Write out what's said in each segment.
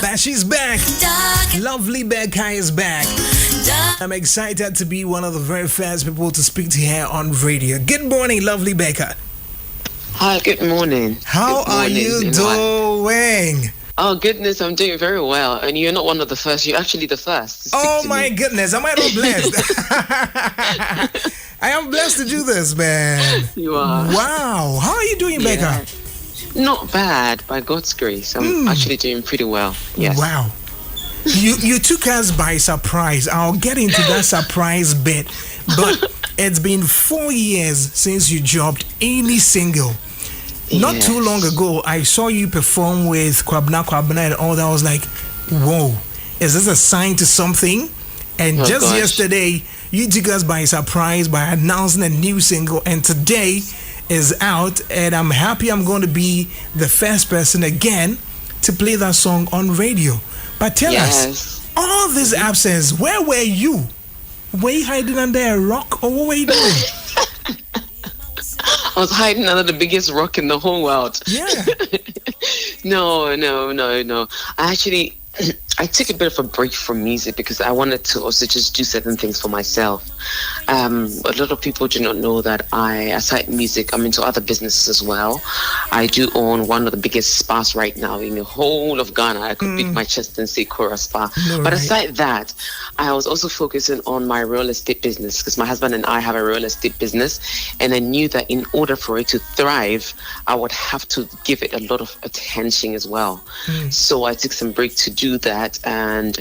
But she's back. Lovely Becca is back. I'm excited to be one of the very first people to speak to her on radio. Good morning, lovely Becca. Hi, good morning. How are you doing? Oh, goodness, I'm doing very well. And you're not one of the first. You're actually the first. Oh, my goodness. Am I not blessed? I am blessed to do this, man. You are. Wow. How are you doing, Becca? Not bad, by God's grace. I'm actually doing pretty well. Yes. Wow. You took us by surprise. I'll get into that surprise bit. But it's been 4 years since you dropped any single. Not too long ago, I saw you perform with Kwabna and all that. I was like, whoa, is this a sign to something? And yesterday, you took us by surprise by announcing a new single. And today is out. And I'm happy I'm going to be the first person again to play that song on radio. But tell us, all this absence, where were you? Were you hiding under a rock or what were you doing? I was hiding under the biggest rock in the whole world. Yeah. No. I took a bit of a break from music because I wanted to also just do certain things for myself. A lot of people do not know that aside music, I'm into other businesses as well. I do own one of the biggest spas right now in the whole of Ghana. I could beat my chest and say Kora Spa. But aside that, I was also focusing on my real estate business because my husband and I have a real estate business. And I knew that in order for it to thrive, I would have to give it a lot of attention as well. So I took some break to do that. And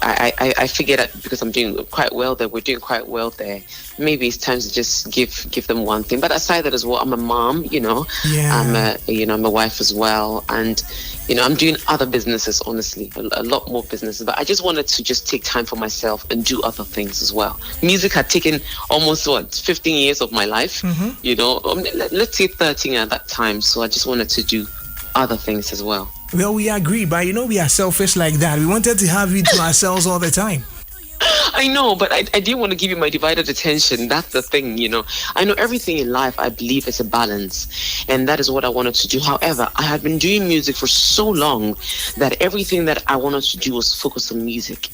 I figured that because I'm doing quite well there, we're doing quite well there, maybe it's time to just give them one thing. But aside that as well, I'm a mom, I'm a wife as well, and I'm doing other businesses, honestly, a lot more businesses. But I just wanted to just take time for myself and do other things as well. Music had taken almost 15 years of my life, let's say 13 at that time. So I just wanted to do other things as well. Well, we agree, but we are selfish like that. We wanted to have you to ourselves all the time. I know, but I didn't want to give you my divided attention. That's the thing, I know everything in life, I believe, is a balance. And that is what I wanted to do. However, I had been doing music for so long that everything that I wanted to do was focus on music.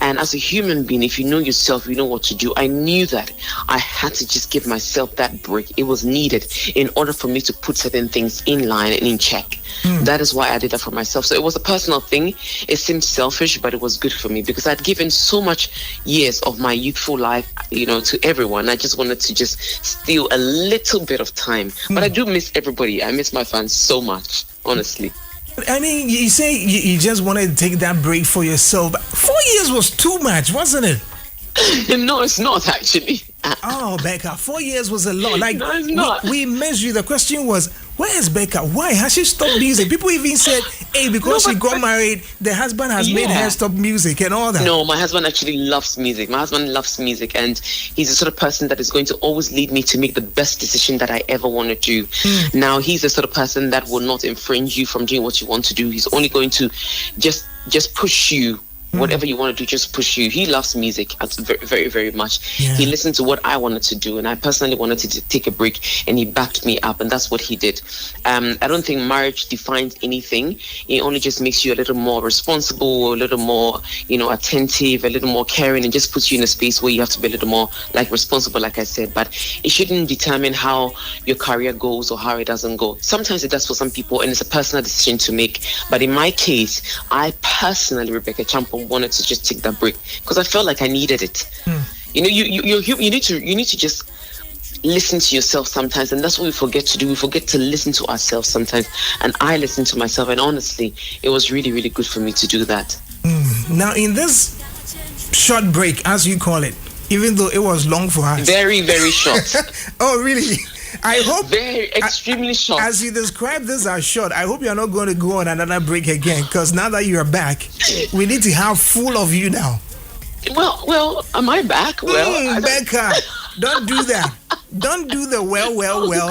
And as a human being, if you know yourself, you know what to do. I knew that I had to just give myself that break. It was needed in order for me to put certain things in line and in check. That is why I did that for myself. So it was a personal thing. It seemed selfish, but it was good for me because I'd given so much years of my youthful life, to everyone. I just wanted to just steal a little bit of time. But I do miss everybody. I miss my fans so much, honestly. I mean, you say you just wanted to take that break for yourself. 4 years was too much, wasn't it? No, it's not actually. Oh, Becca, 4 years was a lot. No, it's not. We measured you. The question was, where is Becca? Why has she stopped music? People even said, hey, because she got married, the husband has made her stop music and all that. No, my husband actually loves music. My husband loves music, and he's the sort of person that is going to always lead me to make the best decision that I ever want to do. Now, he's the sort of person that will not infringe you from doing what you want to do. He's only going to just push you. Whatever you want to do, just push you. He loves music very, very, very much. He listened to what I wanted to do, and I personally wanted to take a break, and he backed me up, and that's what he did. I don't think marriage defines anything. It only just makes you a little more responsible, a little more, attentive, a little more caring, and just puts you in a space where you have to be a little more responsible, like I said. But it shouldn't determine how your career goes or how it doesn't go. Sometimes it does for some people, and it's a personal decision to make. But in my case, I personally, Rebecca Champon, wanted to just take that break because I felt like I needed it. You need to just listen to yourself sometimes, and that's what we forget to do. We forget to listen to ourselves sometimes, and I listened to myself, and honestly, it was really, really good for me to do that. Now, in this short break, as you call it, even though it was long for us, very, very short. Oh, really? I hope extremely short. As you describe this as short, I hope you're not going to go on another break again, because now that you're back, we need to have full of you now. Well, am I back? Well, Becca, don't do that. Don't do the well.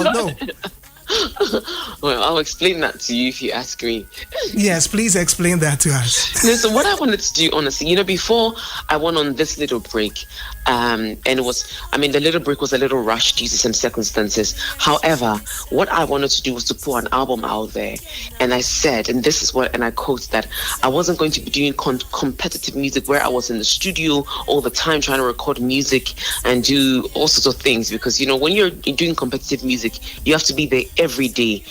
No. Well, I'll explain that to you if you ask me. Yes, please explain that to us. No, so what I wanted to do, honestly, before I went on this little break, and it was, the little break was a little rushed due to some circumstances. However, what I wanted to do was to put an album out there. And I said, and this is what, and I quote, that I wasn't going to be doing competitive music where I was in the studio all the time trying to record music and do all sorts of things. Because, when you're doing competitive music, you have to be there every day.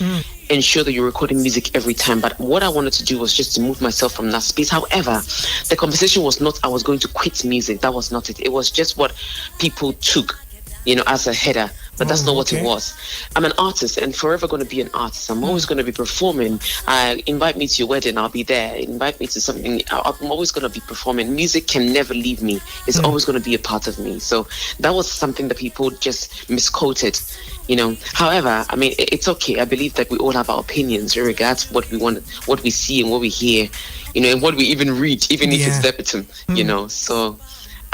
Ensure that you're recording music every time. But what I wanted to do was just to move myself from that space. However, the conversation was not I was going to quit music. That was not it. It was just what people took, as a header. But that's not what it was. I'm an artist and forever going to be an artist. I'm always going to be performing. Invite me to your wedding, I'll be there. Invite me to something, I'm always going to be performing. Music can never leave me. It's always going to be a part of me. So that was something that people just misquoted. However, it's okay. I believe that we all have our opinions in regards to what we want, what we see and what we hear, and what we even read, even if it's verbatim, so.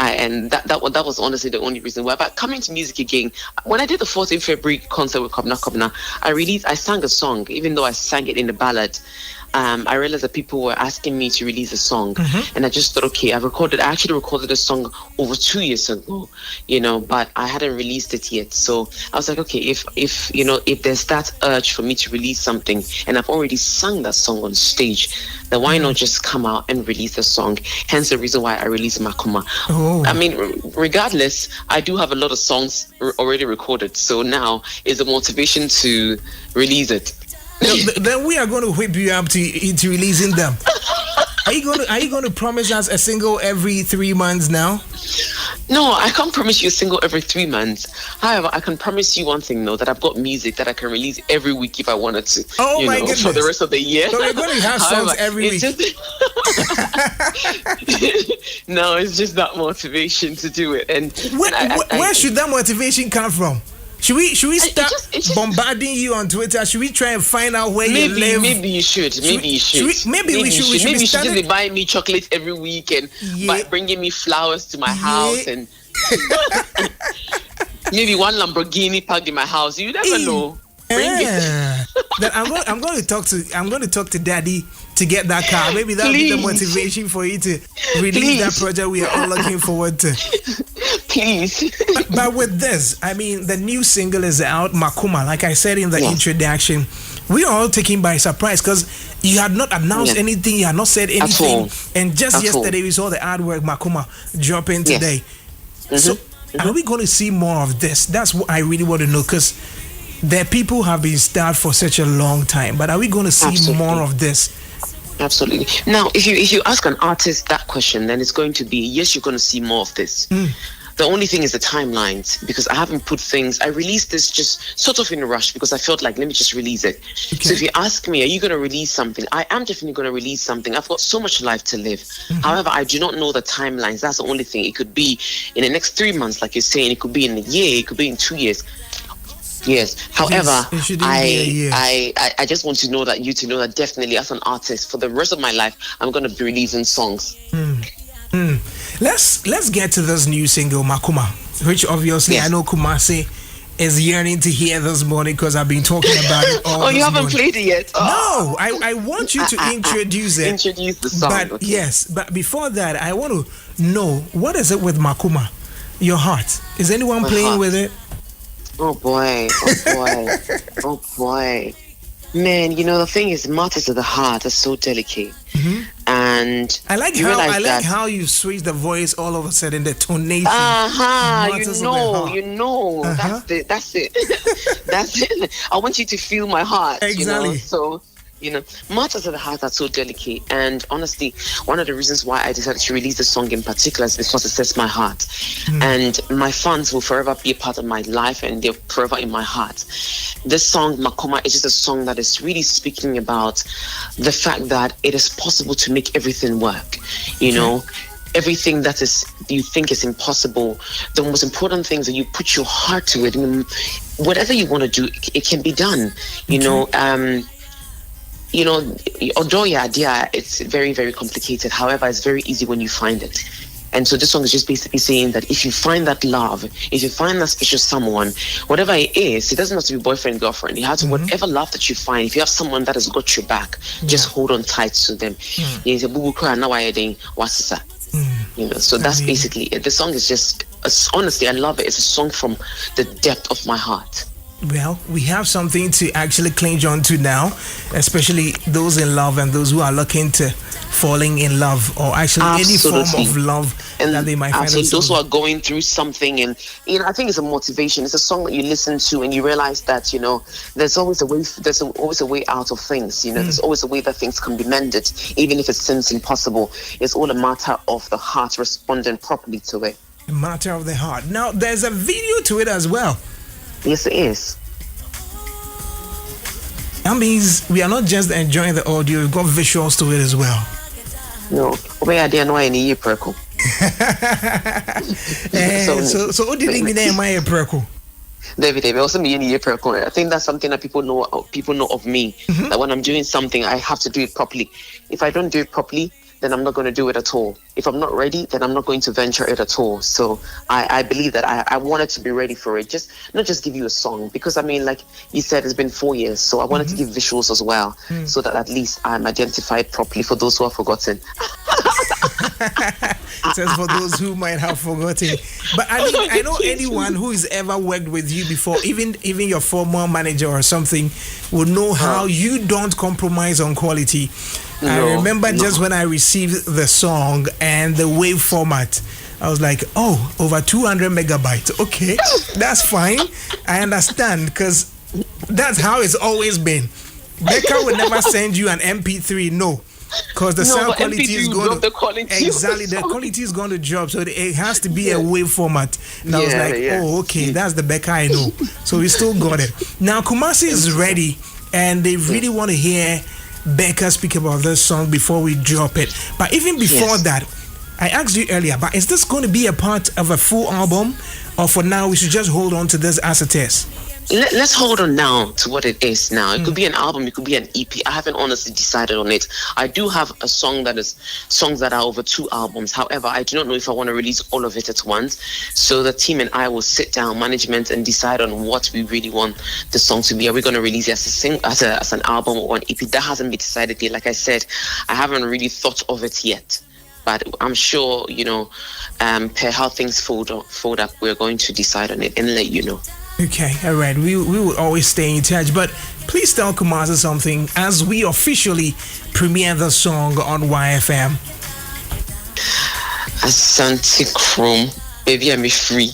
And that was honestly the only reason why. But coming to music again, when I did the 14th February concert with Kobna, I sang a song, even though I sang it in the ballad. I realized that people were asking me to release a song, and I just thought, okay, I actually recorded a song over 2 years ago, but I hadn't released it yet. So I was like, okay, if there's that urge for me to release something, and I've already sung that song on stage, then why not just come out and release the song? Hence the reason why I released Makoma. Regardless, I do have a lot of songs already recorded, so now is a motivation to release it. Then we are going to whip you up to releasing them. Are you going to promise us a single every 3 months now? No, I can't promise you a single every 3 months. However, I can promise you one thing, though, that I've got music that I can release every week if I wanted to. Oh my goodness! For the rest of the year. So we're going to have songs every week. No, it's just that motivation to do it. And where should that motivation come from? Should we start bombarding you on Twitter? Should we try and find out where you live? Maybe you should. We should just buy me chocolate every week and bringing me flowers to my house and maybe one Lamborghini parked in my house. You never know. Bring it. Then I'm going to talk to Daddy to get that car. Maybe that'll be the motivation for you to release that project we are all looking forward to. Please. But with this, the new single is out, Makoma. Like I said in the introduction, we are all taken by surprise because you had not announced anything, you had not said anything, and just yesterday we saw the artwork Makoma dropping today. So are we going to see more of this? That's what I really want to know, because the people have been starved for such a long time. But are we going to see more of this? Absolutely. Now, if you ask an artist that question, then it's going to be, yes, you're going to see more of this. The only thing is the timelines, because I haven't put things. I released this just sort of in a rush because I felt like, let me just release it. Okay. So if you ask me, are you going to release something? I am definitely going to release something. I've got so much life to live. However, I do not know the timelines. That's the only thing. It could be in the next 3 months, like you're saying. It could be in a year. It could be in 2 years. Yes. However, I just want to know that definitely as an artist, for the rest of my life, I'm going to be releasing songs. Let's get to this new single, Makoma, which obviously I know Kumasi is yearning to hear this morning because I've been talking about it all Oh, you haven't played it yet? No, I want you to introduce it. Introduce the song. But yes, but before that, I want to know, what is it with Makoma? Your heart. Is anyone playing with it? Oh boy. Oh boy. Man, the thing is, matters of the heart are so delicate. And I like how you switch the voice all of a sudden, the tonation. That's it. That's it. I want you to feel my heart. Exactly. So, matters of the heart are so delicate. And honestly, one of the reasons why I decided to release the song in particular is because it sets my heart. And my fans will forever be a part of my life, and they're forever in my heart. This song, Makoma, is just a song that is really speaking about the fact that it is possible to make everything work. Everything that you think is impossible, the most important things that you put your heart to it. Whatever you want to do, it can be done. Although it's very, very complicated. However, it's very easy when you find it. And so this song is just basically saying that if you find that love, if you find that special someone, whatever it is, it doesn't have to be boyfriend, girlfriend. You have to, whatever love that you find, if you have someone that has got your back, just hold on tight to them. You know, so that's basically it. The song is just, honestly, I love it. It's a song from the depth of my heart. Well, we have something to actually cling on to now, especially those in love and those who are looking to falling in love, or actually any form of love and that they might find. Those who are going through something, and I think it's a motivation. It's a song that you listen to and you realize that there's always a way. There's always a way out of things. There's always a way that things can be mended, even if it seems impossible. It's all a matter of the heart responding properly to it. A matter of the heart. Now, there's a video to it as well. Yes, it is. That means we are not just enjoying the audio, we've got visuals to it as well. No, we are there no any perko. So what did you mean my perko? David, also me any perko. I think that's something that people know of me. That when I'm doing something, I have to do it properly. If I don't do it properly, then I'm not going to do it at all. If I'm not ready, then I'm not going to venture it at all. So I believe that I wanted to be ready for it. Not just give you a song, because like you said, it's been 4 years. So I wanted to give visuals as well, so that at least I'm identified properly for those who have forgotten. Says for those who might have forgotten. But I know anyone who has ever worked with you before, even your former manager or something, will know how you don't compromise on quality. I remember just when I received the song and the wave format, I was like, oh, over 200 megabytes. Okay, that's fine. I understand, because that's how it's always been. Becca would never send you an MP3, no. Because the sound quality is going to the quality is going to drop, so it has to be a wave format. And I was like, oh, okay, that's the Becca I know. So we still got it. Now Kumasi is ready, and they really want to hear Becca speak about this song before we drop it. But even before that, I asked you earlier, but is this going to be a part of a full album, or for now we should just hold on to this as it is? Let's hold on now to what it is now. It could be an album, it could be an EP. I haven't honestly decided on it. I do have songs that are over 2 albums. However, I do not know if I want to release all of it at once. So the team and I will sit down, management, and decide on what we really want the song to be. Are we going to release it as an album or an EP? That hasn't been decided yet. Like I said, I haven't really thought of it yet. But I'm sure, per how things fold up, we're going to decide on it and let you know. Okay, all right. We will always stay in touch. But please tell Kumasi something as we officially premiere the song on YFM. Asante Chrome, baby, I'm free,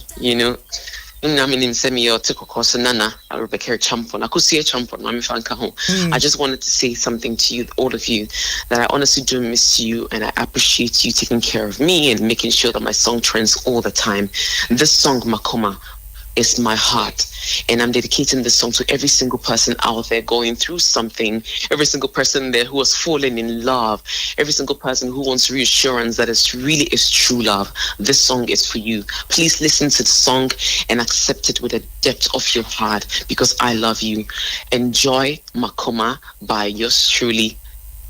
I just wanted to say something to you, all of you, that I honestly do miss you, and I appreciate you taking care of me and making sure that my song trends all the time. This song, Makoma, is my heart, and I'm dedicating this song to every single person out there going through something, every single person there who has fallen in love, every single person who wants reassurance that it really is true love. This song is for you. Please listen to the song and accept it with the depth of your heart, because I love you. Enjoy Makoma by yours truly,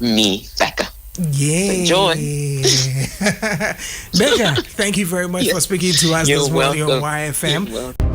me, Becca. Yeah. Enjoy. Becca, thank you very much for speaking to us this morning on YFM.